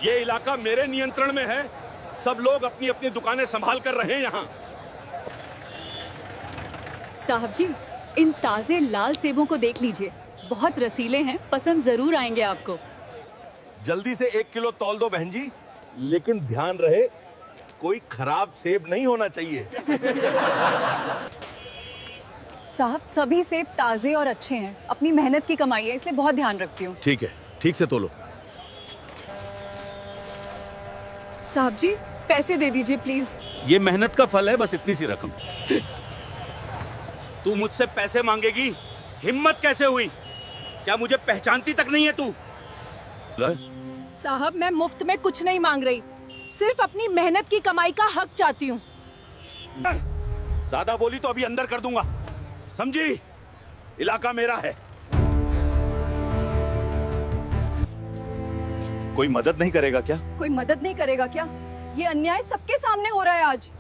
ये इलाका मेरे नियंत्रण में है। सब लोग अपनी अपनी दुकानें संभाल कर रहे हैं यहाँ। साहब जी, इन ताजे लाल सेबों को देख लीजिए, बहुत रसीले हैं, पसंद जरूर आएंगे आपको। जल्दी से 1 किलो तौल दो बहन जी, लेकिन ध्यान रहे कोई खराब सेब नहीं होना चाहिए। साहब, सभी सेब ताजे और अच्छे हैं, अपनी मेहनत की कमाई है, इसलिए बहुत ध्यान रखती हूँ। ठीक है, ठीक से तोलो। साहब जी, पैसे दे दीजिए प्लीज। ये मेहनत का फल है, बस इतनी सी रकम। तू मुझसे पैसे मांगेगी? हिम्मत कैसे हुई? क्या मुझे पहचानती तक नहीं है तू? साहब, मैं मुफ्त में कुछ नहीं मांग रही, सिर्फ अपनी मेहनत की कमाई का हक चाहती हूँ। ज्यादा बोली तो अभी अंदर कर दूंगा, समझी? इलाका मेरा है। कोई मदद नहीं करेगा क्या? कोई मदद नहीं करेगा क्या? ये अन्याय सबके सामने हो रहा है आज।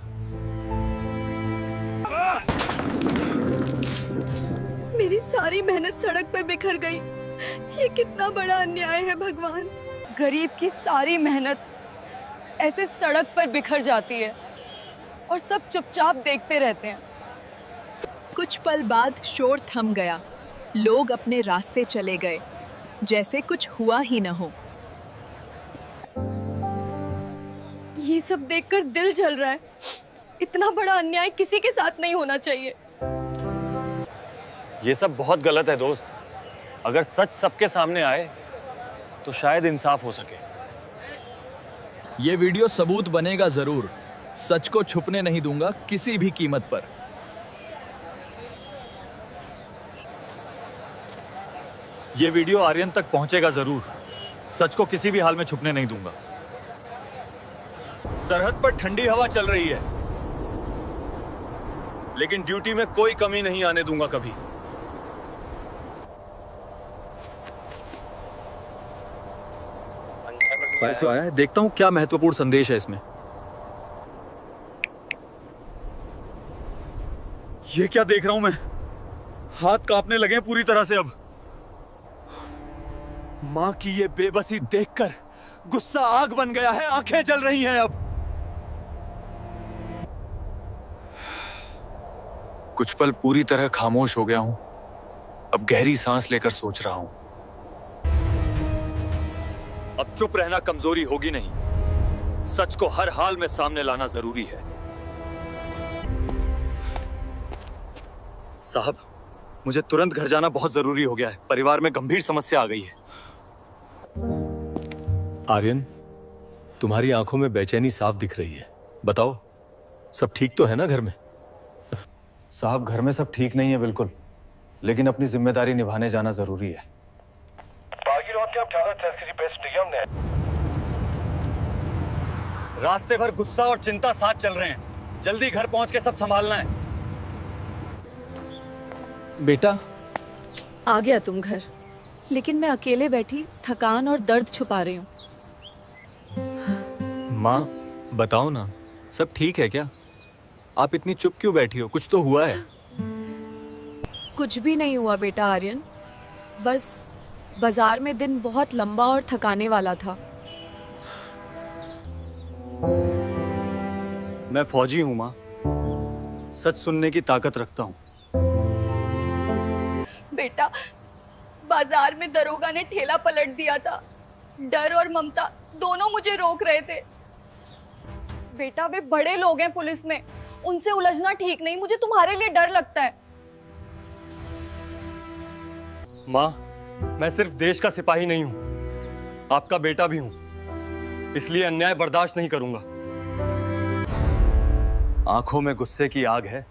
मेरी सारी मेहनत सड़क पर बिखर गई। ये कितना बड़ा अन्याय है भगवान। गरीब की सारी मेहनत ऐसे सड़क पर बिखर जाती है और सब चुपचाप देखते रहते हैं। कुछ पल बाद शोर थम गया। लोग अपने रास्ते चले गए, जैसे कुछ हुआ ही न हो। ये सब देखकर दिल जल रहा है। इतना बड़ा अन्याय किसी के साथ नहीं होना चाहिए। ये सब बहुत गलत है दोस्त। अगर सच सबके सामने आए तो शायद इंसाफ हो सके। ये वीडियो सबूत बनेगा जरूर। सच को छुपने नहीं दूंगा किसी भी कीमत पर। ये वीडियो आर्यन तक पहुंचेगा जरूर। सच को किसी भी हाल में छुपने नहीं दूंगा। सरहद पर ठंडी हवा चल रही है, लेकिन ड्यूटी में कोई कमी नहीं आने दूंगा कभी। पैसे आया है, देखता हूँ क्या महत्वपूर्ण संदेश है इसमें। ये क्या देख रहा हूं मैं? हाथ कांपने लगे हैं पूरी तरह से अब। मां की ये बेबसी देखकर गुस्सा आग बन गया है, आंखें जल रही हैं अब। कुछ पल पूरी तरह खामोश हो गया हूं। अब गहरी सांस लेकर सोच रहा हूं। अब चुप रहना कमजोरी होगी नहीं। सच को हर हाल में सामने लाना जरूरी है। साहब, मुझे तुरंत घर जाना बहुत जरूरी हो गया है। परिवार में गंभीर समस्या आ गई है। आर्यन, तुम्हारी आंखों में बेचैनी साफ दिख रही है। बताओ, सब ठीक तो है ना घर में? साहब, घर में सब ठीक नहीं है बिल्कुल, लेकिन अपनी जिम्मेदारी निभाने जाना जरूरी है। रास्ते भर गुस्सा और चिंता साथ चल रहे हैं। जल्दी घर पहुंच के सब संभालना है। बेटा, आ गया तुम घर, लेकिन मैं अकेले बैठी थकान और दर्द छुपा रही हूँ। माँ, बताओ ना, सब ठीक है क्या? आप इतनी चुप क्यों बैठी हो? कुछ तो हुआ है? कुछ भी नहीं हुआ बेटा आर्यन, बस बाजार में दिन बहुत लंबा और थकाने वाला था। मैं फौजी हूं माँ, सच सुनने की ताकत रखता हूँ। बेटा, बाजार में दरोगा ने ठेला पलट दिया था। डर और ममता दोनों मुझे रोक रहे थे। बेटा, वे बड़े लोग हैं पुलिस में, उनसे उलझना ठीक नहीं। मुझे तुम्हारे लिए डर लगता है। माँ, मैं सिर्फ देश का सिपाही नहीं हूं, आपका बेटा भी हूं। इसलिए अन्याय बर्दाश्त नहीं करूंगा। आंखों में गुस्से की आग है,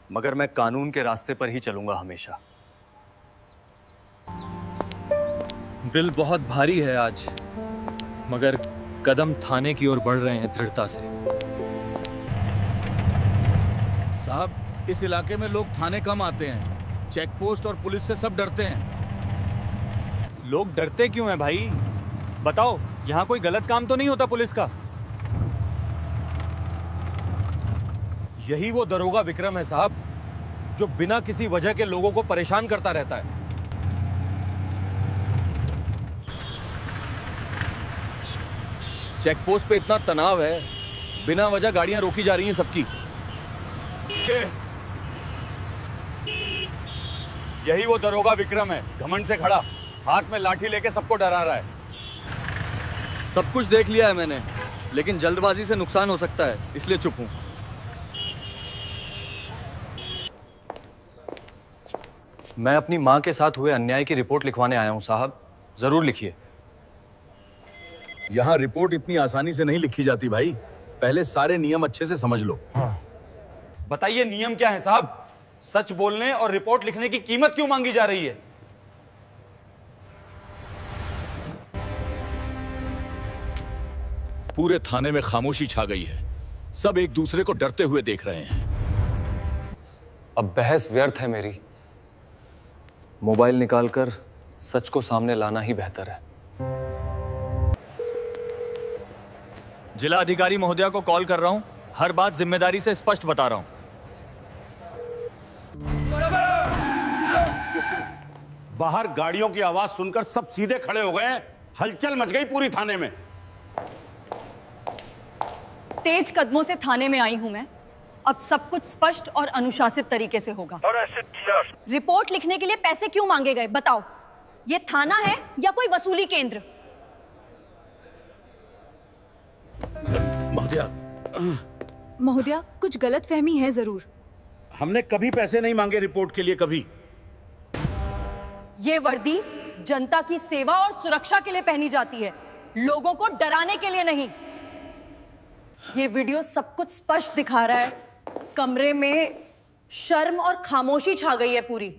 मगर मैं कानून के रास्ते पर ही चलूंगा हमेशा। दिल बहुत भारी है आज, मगर कदम थाने की ओर बढ़ रहे हैं दृढ़ता से। साहब, इस इलाके में लोग थाने कम आते हैं। चेक पोस्ट और पुलिस से सब डरते हैं। लोग डरते क्यों हैं भाई? बताओ, यहाँ कोई गलत काम तो नहीं होता पुलिस का? यही वो दरोगा विक्रम है साहब, जो बिना किसी वजह के लोगों को परेशान करता रहता है। चेक पोस्ट पे इतना तनाव है, बिना वजह गाड़ियां रोकी जा रही हैं सबकी। यही वो दरोगा विक्रम है, घमंड से खड़ा, हाथ में लाठी लेके सबको डरा रहा है। सब कुछ देख लिया है मैंने, लेकिन जल्दबाजी से नुकसान हो सकता है, इसलिए चुप हूं। मैं अपनी मां के साथ हुए अन्याय की रिपोर्ट लिखवाने आया हूं साहब, जरूर लिखिए। यहाँ रिपोर्ट इतनी आसानी से नहीं लिखी जाती भाई, पहले सारे नियम अच्छे से समझ लो। बताइए नियम क्या है साहब? सच बोलने और रिपोर्ट लिखने की कीमत क्यों मांगी जा रही है? पूरे थाने में खामोशी छा गई है, सब एक दूसरे को डरते हुए देख रहे हैं। अब बहस व्यर्थ है मेरी, मोबाइल निकालकर सच को सामने लाना ही बेहतर है। जिला अधिकारी महोदया को कॉल कर रहा हूं, हर बात जिम्मेदारी से स्पष्ट बता रहा हूं। बाहर गाड़ियों की आवाज सुनकर सब सीधे खड़े हो गए हैं, हलचल मच गई पूरी थाने में। तेज कदमों से थाने में आई हूं मैं। अब सब कुछ स्पष्ट और अनुशासित तरीके से होगा। रिपोर्ट लिखने के लिए पैसे क्यों मांगे गए बताओ? ये थाना है या कोई वसूली केंद्र? महोदया, कुछ गलतफहमी है जरूर। हमने कभी पैसे नहीं मांगे रिपोर्ट के लिए, कभी। ये वर्दी जनता की सेवा और सुरक्षा के लिए पहनी जाती है, लोगों को डराने के लिए नहीं। ये वीडियो सब कुछ स्पष्ट दिखा रहा है। कमरे में शर्म और खामोशी छा गई है पूरी।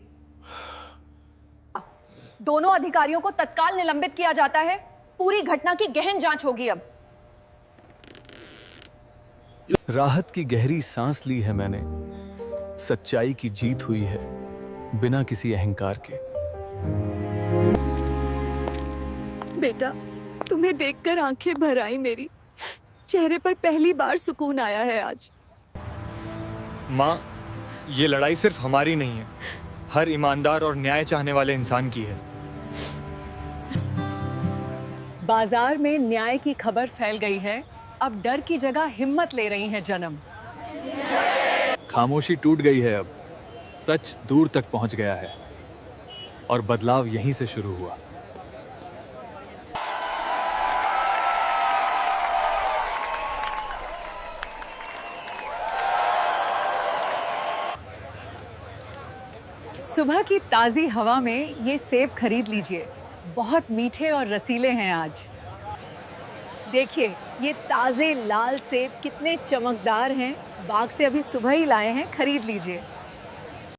दोनों अधिकारियों को तत्काल निलंबित किया जाता है। पूरी घटना की गहन जांच होगी अब। राहत की गहरी सांस ली है मैंने, सच्चाई की जीत हुई है बिना किसी अहंकार के। बेटा, तुम्हें देखकर आंखें भर आई मेरी। चेहरे पर पहली बार सुकून आया है आज। माँ, ये लड़ाई सिर्फ हमारी नहीं है, हर ईमानदार और न्याय चाहने वाले इंसान की है। बाजार में न्याय की खबर फैल गई है, अब डर की जगह हिम्मत ले रही है जन्म। खामोशी टूट गई है, अब सच दूर तक पहुंच गया है और बदलाव यहीं से शुरू हुआ। सुबह की ताजी हवा में ये सेब खरीद लीजिए, बहुत मीठे और रसीले हैं आज। देखिए ये ताजे लाल सेब कितने चमकदार हैं, बाग से अभी सुबह ही लाए हैं, खरीद लीजिए।